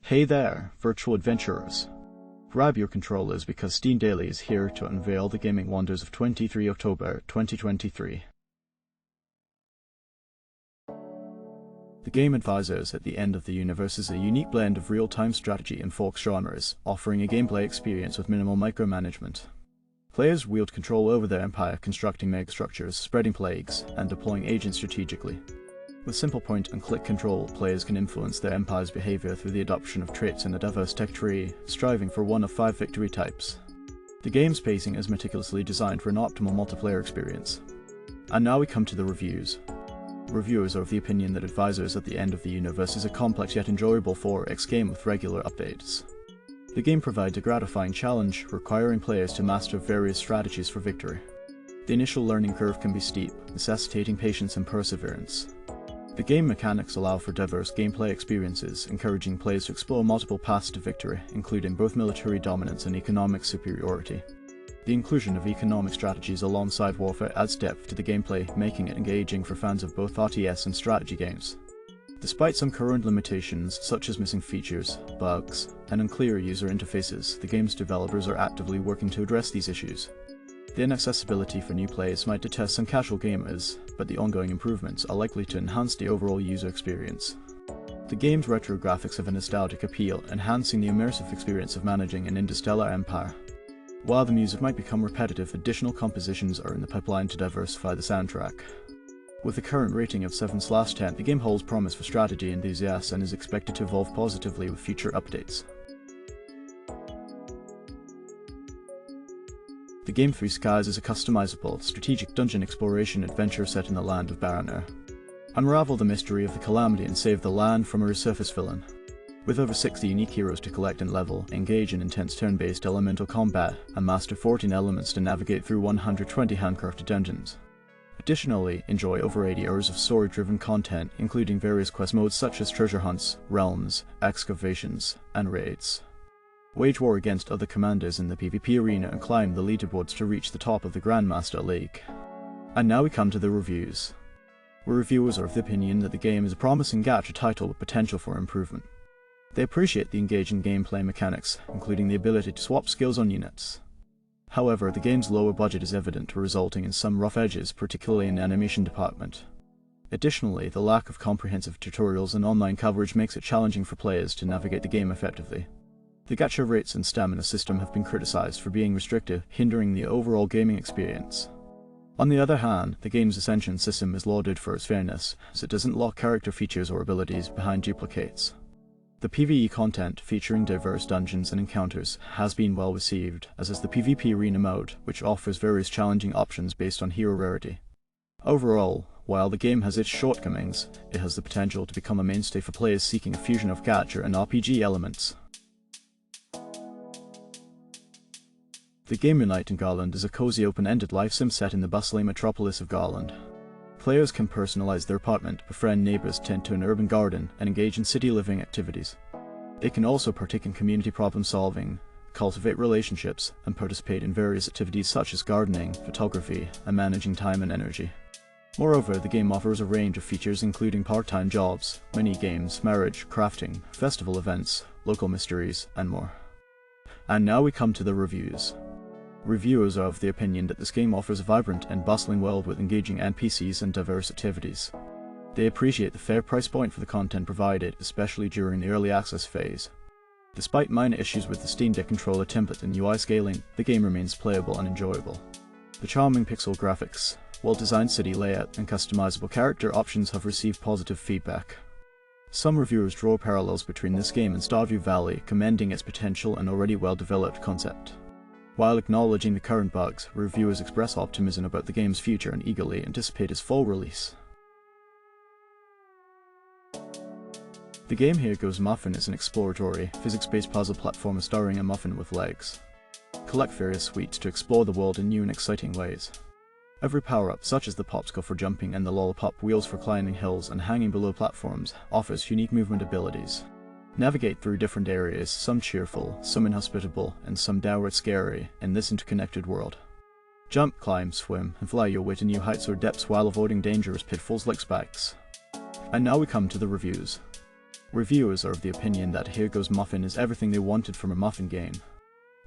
Hey there, virtual adventurers. Grab your controllers because Steam Daily is here to unveil the gaming wonders of 23 October 2023. The game Advisors at the End of the Universe is a unique blend of real-time strategy and folk genres, offering a gameplay experience with minimal micromanagement. Players wield control over their empire, constructing megastructures, spreading plagues, and deploying agents strategically. With simple point-and-click control, players can influence their empire's behavior through the adoption of traits in a diverse tech tree, striving for one of 5 victory types. The game's pacing is meticulously designed for an optimal multiplayer experience. And now we come to the reviews. Reviewers are of the opinion that Advisors at the End of the Universe is a complex yet enjoyable 4X game with regular updates. The game provides a gratifying challenge, requiring players to master various strategies for victory. The initial learning curve can be steep, necessitating patience and perseverance. The game mechanics allow for diverse gameplay experiences, encouraging players to explore multiple paths to victory, including both military dominance and economic superiority. The inclusion of economic strategies alongside warfare adds depth to the gameplay, making it engaging for fans of both RTS and strategy games. Despite some current limitations, such as missing features, bugs, and unclear user interfaces, the game's developers are actively working to address these issues. The inaccessibility for new players might deter some casual gamers, but the ongoing improvements are likely to enhance the overall user experience. The game's retro graphics have a nostalgic appeal, enhancing the immersive experience of managing an interstellar empire. While the music might become repetitive, additional compositions are in the pipeline to diversify the soundtrack. With a current rating of 7/10, the game holds promise for strategy enthusiasts and is expected to evolve positively with future updates. The game Three Skies is a customizable, strategic dungeon exploration adventure set in the land of Baranur. Unravel the mystery of the calamity and save the land from a resurfaced villain. With over 60 unique heroes to collect and level, engage in intense turn-based elemental combat, and master 14 elements to navigate through 120 handcrafted dungeons. Additionally, enjoy over 80 hours of story-driven content, including various quest modes such as treasure hunts, realms, excavations, and raids. Wage war against other commanders in the PvP arena and climb the leaderboards to reach the top of the Grandmaster League. And now we come to the reviews. Where reviewers are of the opinion that the game is a promising gacha title with potential for improvement. They appreciate the engaging gameplay mechanics, including the ability to swap skills on units. However, the game's lower budget is evident, resulting in some rough edges, particularly in the animation department. Additionally, the lack of comprehensive tutorials and online coverage makes it challenging for players to navigate the game effectively. The gacha rates and stamina system have been criticized for being restrictive, hindering the overall gaming experience. On the other hand, the game's Ascension system is lauded for its fairness, as it doesn't lock character features or abilities behind duplicates. The PvE content, featuring diverse dungeons and encounters, has been well received, as is the PvP arena mode, which offers various challenging options based on hero rarity. Overall, while the game has its shortcomings, it has the potential to become a mainstay for players seeking a fusion of gacha and RPG elements. The game Moonlight In Garland is a cozy open-ended life sim set in the bustling metropolis of Garland. Players can personalize their apartment, befriend neighbors, tend to an urban garden, and engage in city living activities. They can also partake in community problem solving, cultivate relationships, and participate in various activities such as gardening, photography, and managing time and energy. Moreover, the game offers a range of features including part-time jobs, mini-games, marriage, crafting, festival events, local mysteries, and more. And now we come to the reviews. Reviewers are of the opinion that this game offers a vibrant and bustling world with engaging NPCs and diverse activities. They appreciate the fair price point for the content provided, especially during the early access phase. Despite minor issues with the Steam Deck controller template and UI scaling, the game remains playable and enjoyable. The charming pixel graphics, well-designed city layout, and customizable character options have received positive feedback. Some reviewers draw parallels between this game and Stardew Valley, commending its potential and already well-developed concept. While acknowledging the current bugs, reviewers express optimism about the game's future and eagerly anticipate its full release. The game Here Goes Muffin is an exploratory, physics-based puzzle platformer starring a muffin with legs. Collect various sweets to explore the world in new and exciting ways. Every power-up, such as the popsicle for jumping and the lollipop wheels for climbing hills and hanging below platforms, offers unique movement abilities. Navigate through different areas, some cheerful, some inhospitable, and some downright scary, in this interconnected world. Jump, climb, swim, and fly your way to new heights or depths while avoiding dangerous pitfalls like spikes. And now we come to the reviews. Reviewers are of the opinion that Here Goes Muffin is everything they wanted from a Muffin game.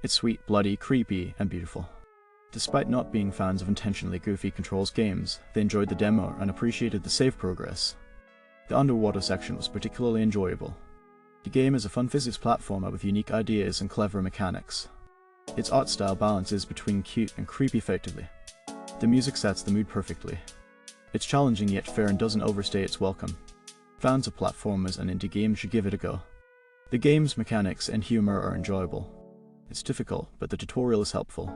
It's sweet, bloody, creepy, and beautiful. Despite not being fans of intentionally goofy controls games, they enjoyed the demo and appreciated the save progress. The underwater section was particularly enjoyable. The game is a fun physics platformer with unique ideas and clever mechanics. Its art style balances between cute and creepy effectively. The music sets the mood perfectly. It's challenging yet fair and doesn't overstay its welcome. Fans of platformers and indie games should give it a go. The game's mechanics and humor are enjoyable. It's difficult, but the tutorial is helpful.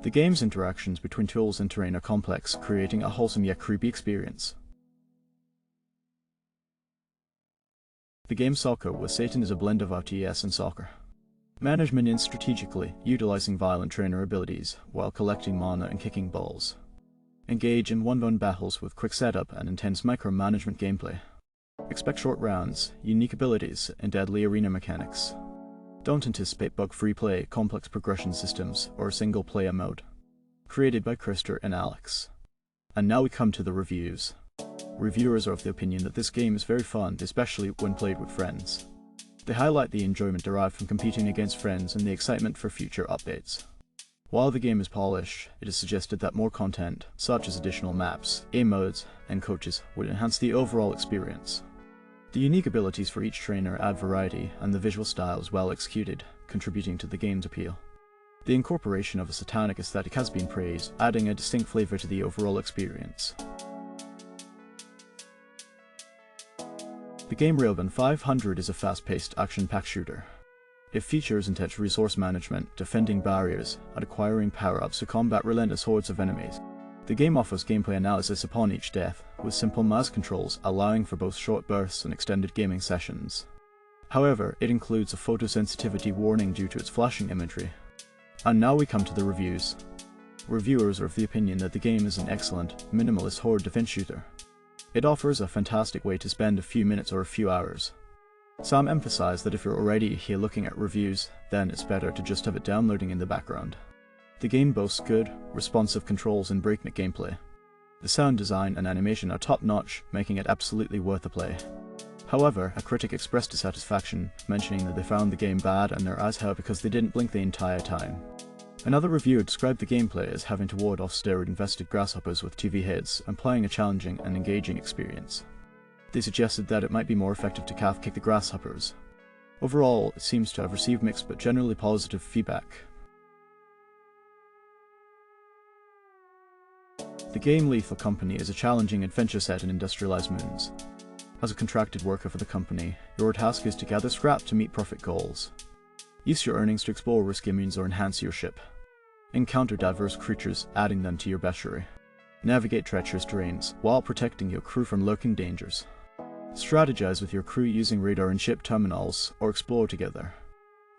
The game's interactions between tools and terrain are complex, creating a wholesome yet creepy experience. The game Soccer was Satan is a blend of RTS and soccer. Manage minions strategically, utilizing violent trainer abilities, while collecting mana and kicking balls. Engage in one-on-one battles with quick setup and intense micromanagement gameplay. Expect short rounds, unique abilities, and deadly arena mechanics. Don't anticipate bug-free play, complex progression systems, or a single-player mode. Created by Krister and Alex. And now we come to the reviews. Reviewers are of the opinion that this game is very fun, especially when played with friends. They highlight the enjoyment derived from competing against friends and the excitement for future updates. While the game is polished, it is suggested that more content, such as additional maps, game modes, and coaches, would enhance the overall experience. The unique abilities for each trainer add variety, and the visual style is well executed, contributing to the game's appeal. The incorporation of a satanic aesthetic has been praised, adding a distinct flavor to the overall experience. The game Railgun 500 is a fast-paced, action-packed shooter. It features intense resource management, defending barriers, and acquiring power-ups to combat relentless hordes of enemies. The game offers gameplay analysis upon each death, with simple mouse controls allowing for both short bursts and extended gaming sessions. However, it includes a photosensitivity warning due to its flashing imagery. And now we come to the reviews. Reviewers are of the opinion that the game is an excellent, minimalist horde defense shooter. It offers a fantastic way to spend a few minutes or a few hours. Some emphasize that if you're already here looking at reviews, then it's better to just have it downloading in the background. The game boasts good, responsive controls and breakneck gameplay. The sound design and animation are top-notch, making it absolutely worth a play. However, a critic expressed dissatisfaction, mentioning that they found the game bad and their eyes hurt because they didn't blink the entire time. Another reviewer described the gameplay as having to ward off steroid-infested grasshoppers with TV hits, implying a challenging and engaging experience. They suggested that it might be more effective to calf kick the grasshoppers. Overall, it seems to have received mixed but generally positive feedback. The game Lethal Company is a challenging adventure set in industrialized moons. As a contracted worker for the company, your task is to gather scrap to meet profit goals. Use your earnings to explore risky moons or enhance your ship. Encounter diverse creatures, adding them to your bestiary. Navigate treacherous terrains, while protecting your crew from lurking dangers. Strategize with your crew using radar and ship terminals, or explore together.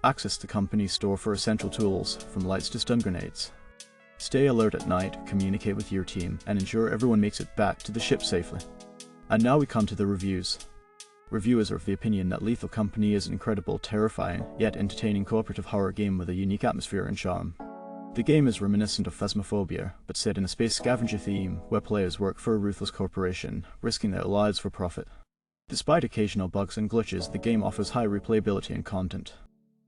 Access the company's store for essential tools, from lights to stun grenades. Stay alert at night, communicate with your team, and ensure everyone makes it back to the ship safely. And now we come to the reviews. Reviewers are of the opinion that Lethal Company is an incredible, terrifying, yet entertaining cooperative horror game with a unique atmosphere and charm. The game is reminiscent of Phasmophobia, but set in a space scavenger theme where players work for a ruthless corporation, risking their lives for profit. Despite occasional bugs and glitches, the game offers high replayability and content.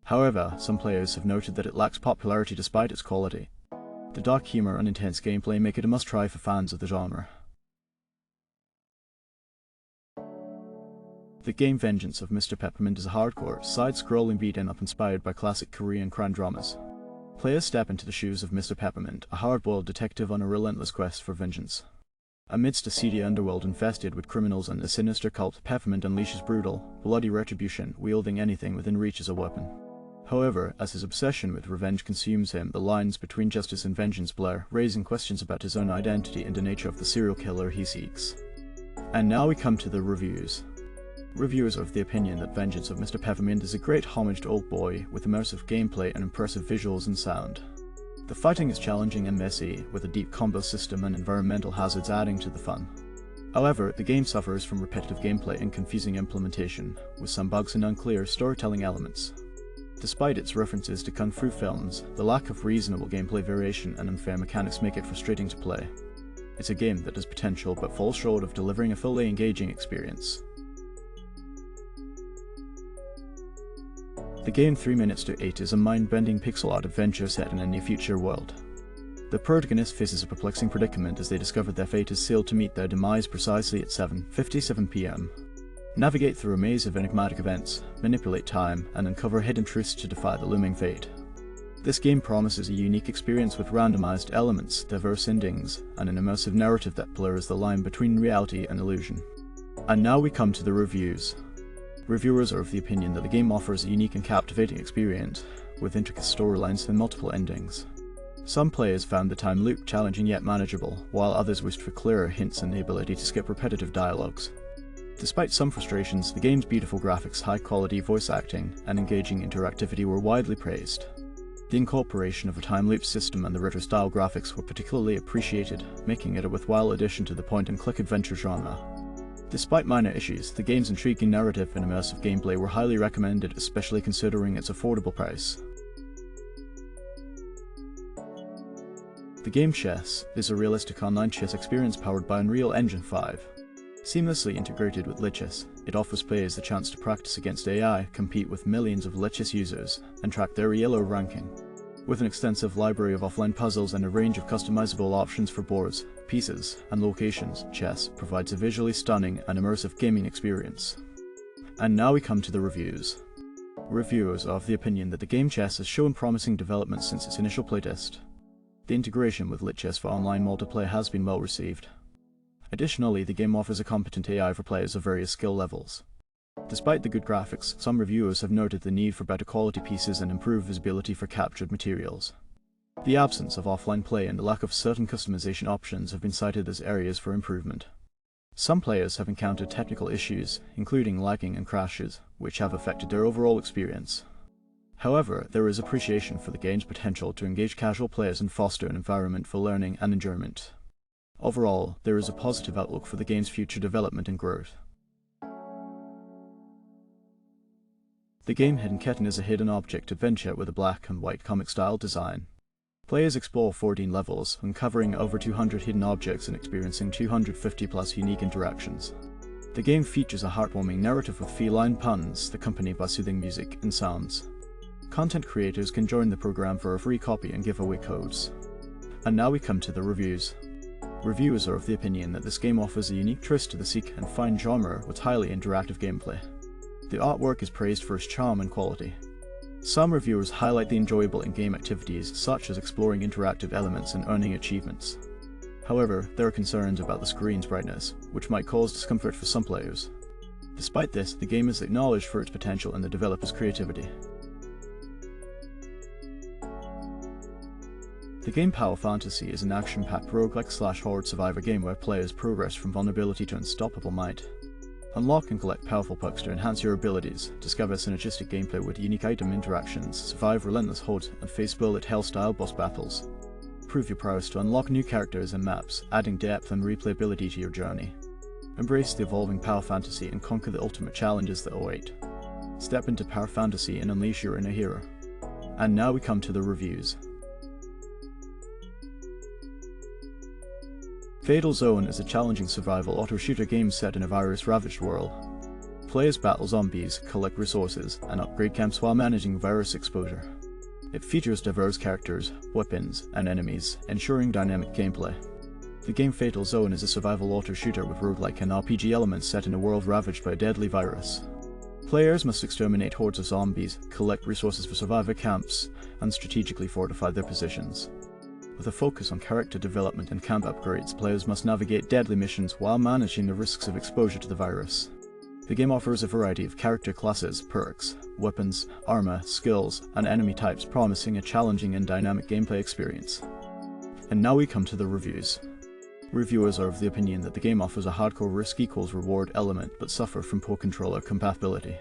However, some players have noted that it lacks popularity despite its quality. The dark humor and intense gameplay make it a must-try for fans of the genre. The game Vengeance of Mr. Peppermint is a hardcore, side-scrolling beat-em-up inspired by classic Korean crime dramas. Players step into the shoes of Mr. Peppermint, a hard-boiled detective on a relentless quest for vengeance. Amidst a seedy underworld infested with criminals and a sinister cult, Peppermint unleashes brutal, bloody retribution, wielding anything within reach as a weapon. However, as his obsession with revenge consumes him, the lines between justice and vengeance blur, raising questions about his own identity and the nature of the serial killer he seeks. And now we come to the reviews. Reviewers are of the opinion that Vengeance of Mr. Peppermint is a great homage to Old Boy, with immersive gameplay and impressive visuals and sound. The fighting is challenging and messy, with a deep combo system and environmental hazards adding to the fun. However, the game suffers from repetitive gameplay and confusing implementation, with some bugs and unclear storytelling elements. Despite its references to kung fu films, the lack of reasonable gameplay variation and unfair mechanics make it frustrating to play. It's a game that has potential but falls short of delivering a fully engaging experience. The game 3 Minutes to 8 is a mind-bending pixel art adventure set in a near-future world. The protagonist faces a perplexing predicament as they discover their fate is sealed to meet their demise precisely at 7:57 PM. Navigate through a maze of enigmatic events, manipulate time, and uncover hidden truths to defy the looming fate. This game promises a unique experience with randomized elements, diverse endings, and an immersive narrative that blurs the line between reality and illusion. And now we come to the reviews. Reviewers are of the opinion that the game offers a unique and captivating experience, with intricate storylines and multiple endings. Some players found the time loop challenging yet manageable, while others wished for clearer hints and the ability to skip repetitive dialogues. Despite some frustrations, the game's beautiful graphics, high-quality voice acting, and engaging interactivity were widely praised. The incorporation of a time loop system and the retro-style graphics were particularly appreciated, making it a worthwhile addition to the point-and-click adventure genre. Despite minor issues, the game's intriguing narrative and immersive gameplay were highly recommended, especially considering its affordable price. The game Chess is a realistic online chess experience powered by Unreal Engine 5. Seamlessly integrated with Lichess, it offers players the chance to practice against AI, compete with millions of Lichess users, and track their ELO ranking. With an extensive library of offline puzzles and a range of customizable options for boards, pieces, and locations, Chess provides a visually stunning and immersive gaming experience. And now we come to the reviews. Reviewers are of the opinion that the game Chess has shown promising development since its initial playtest. The integration with Lichess for online multiplayer has been well received. Additionally, the game offers a competent AI for players of various skill levels. Despite the good graphics, some reviewers have noted the need for better quality pieces and improved visibility for captured materials. The absence of offline play and the lack of certain customization options have been cited as areas for improvement. Some players have encountered technical issues, including lagging and crashes, which have affected their overall experience. However, there is appreciation for the game's potential to engage casual players and foster an environment for learning and enjoyment. Overall, there is a positive outlook for the game's future development and growth. The game Kitten is a hidden object adventure with a black and white comic-style design. Players explore 14 levels, uncovering over 200 hidden objects and experiencing 250+ unique interactions. The game features a heartwarming narrative with feline puns, accompanied by soothing music and sounds. Content creators can join the program for a free copy and giveaway codes. And now we come to the reviews. Reviewers are of the opinion that this game offers a unique twist to the seek and find genre with highly interactive gameplay. The artwork is praised for its charm and quality. Some reviewers highlight the enjoyable in-game activities such as exploring interactive elements and earning achievements. However, there are concerns about the screen's brightness, which might cause discomfort for some players. Despite this, the game is acknowledged for its potential and the developer's creativity. The game Power Fantasy is an action-packed roguelike/horde survivor game where players progress from vulnerability to unstoppable might. Unlock and collect powerful perks to enhance your abilities, discover synergistic gameplay with unique item interactions, survive relentless hordes, and face bullet hell-style boss battles. Prove your prowess to unlock new characters and maps, adding depth and replayability to your journey. Embrace the evolving Power Fantasy and conquer the ultimate challenges that await. Step into Power Fantasy and unleash your inner hero. And now we come to the reviews. FatalZone is a challenging survival auto-shooter game set in a virus-ravaged world. Players battle zombies, collect resources, and upgrade camps while managing virus exposure. It features diverse characters, weapons, and enemies, ensuring dynamic gameplay. The game FatalZone is a survival auto-shooter with roguelike and RPG elements set in a world ravaged by a deadly virus. Players must exterminate hordes of zombies, collect resources for survivor camps, and strategically fortify their positions. With a focus on character development and camp upgrades, players must navigate deadly missions while managing the risks of exposure to the virus. The game offers a variety of character classes, perks, weapons, armor, skills, and enemy types, promising a challenging and dynamic gameplay experience. And now we come to the reviews. Reviewers are of the opinion that the game offers a hardcore risk-equals-reward element but suffer from poor controller compatibility.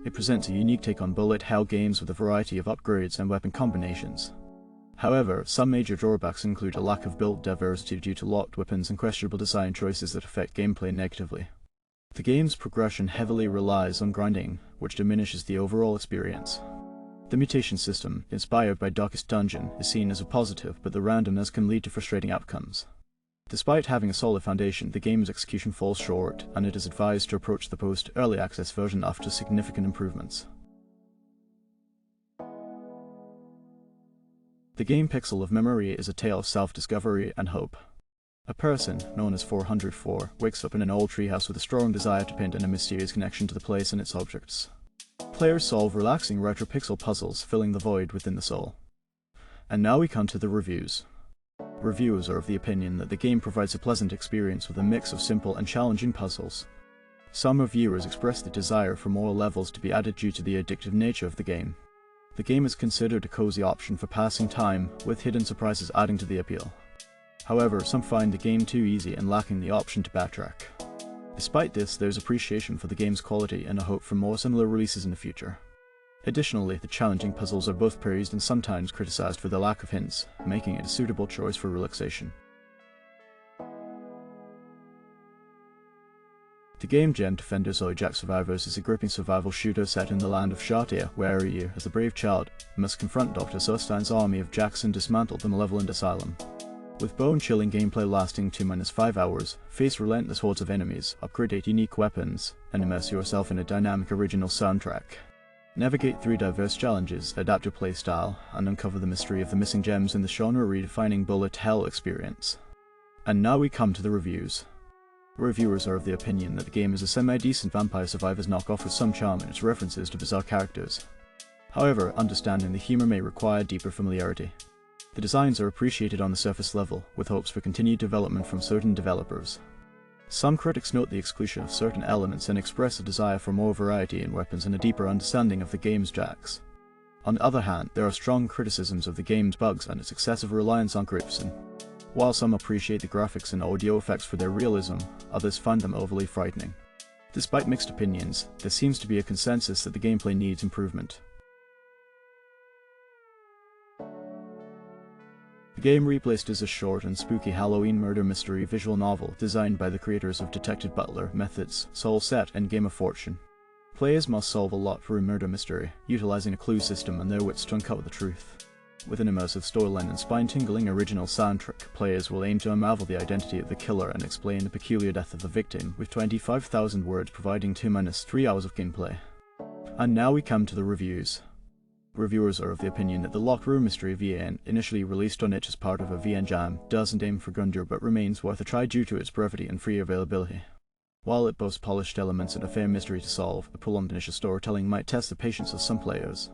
It presents a unique take on bullet hell games with a variety of upgrades and weapon combinations. However, some major drawbacks include a lack of build diversity due to locked weapons and questionable design choices that affect gameplay negatively. The game's progression heavily relies on grinding, which diminishes the overall experience. The mutation system, inspired by Darkest Dungeon, is seen as a positive, but the randomness can lead to frustrating outcomes. Despite having a solid foundation, the game's execution falls short, and it is advised to approach the post-early access version after significant improvements. The game Pixel of Memory is a tale of self-discovery and hope. A person, known as 404, wakes up in an old treehouse with a strong desire to paint and a mysterious connection to the place and its objects. Players solve relaxing retro pixel puzzles, filling the void within the soul. And now we come to the reviews. Reviewers are of the opinion that the game provides a pleasant experience with a mix of simple and challenging puzzles. Some reviewers express the desire for more levels to be added due to the addictive nature of the game. The game is considered a cozy option for passing time, with hidden surprises adding to the appeal. However, some find the game too easy and lacking the option to backtrack. Despite this, there is appreciation for the game's quality and a hope for more similar releases in the future. Additionally, the challenging puzzles are both praised and sometimes criticized for their lack of hints, making it a suitable choice for relaxation. The game Gem Defender Soyjak Survivors is a gripping survival shooter set in the land of Shatia, where you, as a brave child, must confront Dr. Sustein's army of Jacks and dismantle the malevolent asylum. With bone-chilling gameplay lasting 2-5 hours, face relentless hordes of enemies, upgrade unique weapons, and immerse yourself in a dynamic original soundtrack. Navigate through diverse challenges, adapt your playstyle, and uncover the mystery of the missing gems in the genre-redefining bullet hell experience. And now we come to the reviews. Reviewers are of the opinion that the game is a semi-decent Vampire Survivors knockoff with some charm in its references to bizarre characters. However, understanding the humor may require deeper familiarity. The designs are appreciated on the surface level, with hopes for continued development from certain developers. Some critics note the exclusion of certain elements and express a desire for more variety in weapons and a deeper understanding of the game's jacks. On the other hand, there are strong criticisms of the game's bugs and its excessive reliance on grips. While some appreciate the graphics and audio effects for their realism, others find them overly frightening. Despite mixed opinions, there seems to be a consensus that the gameplay needs improvement. The game Reaplaced is a short and spooky Halloween murder mystery visual novel designed by the creators of Detective Butler, Methods, Soul Set, and Game of Fortune. Players must solve a lot for a murder mystery, utilizing a clue system and their wits to uncover the truth. With an immersive storyline and spine-tingling original soundtrack, players will aim to unravel the identity of the killer and explain the peculiar death of the victim, with 25,000 words providing 2-3 hours of gameplay. And now we come to the reviews. Reviewers are of the opinion that the Locked Room Mystery VN, initially released on itch as part of a VN Jam, doesn't aim for grandeur but remains worth a try due to its brevity and free availability. While it boasts polished elements and a fair mystery to solve, the prolonged initial storytelling might test the patience of some players.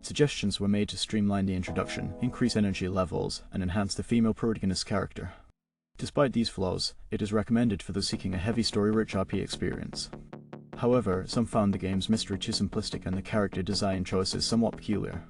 Suggestions were made to streamline the introduction, increase energy levels, and enhance the female protagonist's character. Despite these flaws, it is recommended for those seeking a heavy story-rich RP experience. However, some found the game's mystery too simplistic and the character design choices somewhat peculiar.